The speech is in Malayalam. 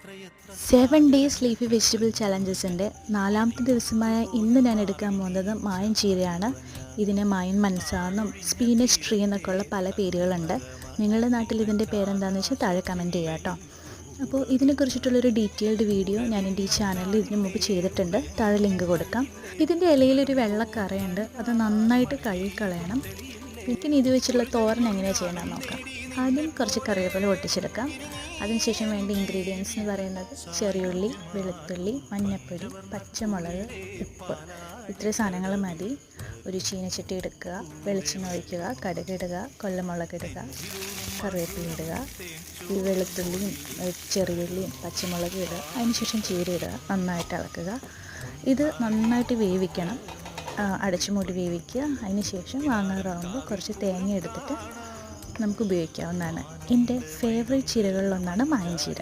7 ഡേയ്സ് ലീഫി വെജിറ്റബിൾ ചലഞ്ചസിൻ്റെ 4ാമത്തെ ദിവസമായ ഇന്ന് ഞാൻ എടുക്കാൻ പോകുന്നത് മായൻ ചീരയാണ്. ഇതിന് മായൻ മനസ്സാന്നും സ്പീനച്ച് ട്രീ എന്നൊക്കെ ഉള്ള പല പേരുകളുണ്ട്. നിങ്ങളുടെ നാട്ടിൽ ഇതിൻ്റെ പേരെന്താണെന്ന് വെച്ചാൽ താഴെ കമൻറ്റ് ചെയ്യുക കേട്ടോ. അപ്പോൾ ഇതിനെക്കുറിച്ചിട്ടുള്ളൊരു ഡീറ്റെയിൽഡ് വീഡിയോ ഞാൻ എൻ്റെ ഈ ചാനലിൽ ഇതിന് മുമ്പ് ചെയ്തിട്ടുണ്ട്. താഴെ ലിങ്ക് കൊടുക്കാം. ഇതിൻ്റെ ഇലയിലൊരു വെള്ളക്കറയുണ്ട്, അത് നന്നായിട്ട് കഴുകിക്കളയണം. പിന്നെ ഇത് വെച്ചുള്ള തോരൻ എങ്ങനെയാണ് ചെയ്യണമെന്ന് നോക്കാം. ആദ്യം കുറച്ച് കറിവേപ്പില പൊട്ടിച്ചെടുക്കാം. അതിനുശേഷം വേണ്ട ഇൻഗ്രീഡിയൻസ് എന്ന് പറയുന്നത് ചെറിയുള്ളി, വെളുത്തുള്ളി, മഞ്ഞൾപ്പൊടി, പച്ചമുളക്, ഉപ്പ്, ഇത്രയും സാധനങ്ങൾ മതി. ഒരു ചീനച്ചട്ടി എടുക്കുക, വെളിച്ചെണ്ണ ഒഴിക്കുക, കടുക് ഇടുക, കൊല്ലമുളക് ഇടുക, കറിവേപ്പില ഇടുക, ഈ വെളുത്തുള്ളിയും ചെറിയുള്ളിയും പച്ചമുളകും ഇടുക. അതിനുശേഷം ചീര ഇടുക, നന്നായിട്ട് ഇളക്കുക. ഇത് നന്നായിട്ട് വേവിക്കണം, അടച്ചു മൂടി വേവിക്കുക. അതിനുശേഷം വാങ്ങാറാകുമ്പോൾ കുറച്ച് തേങ്ങ എടുത്തിട്ട് നമുക്ക് ഉപയോഗിക്കാവുന്നതാണ്. എൻ്റെ ഫേവറേറ്റ് ചീരകളിലൊന്നാണ് മായൻ ചീര.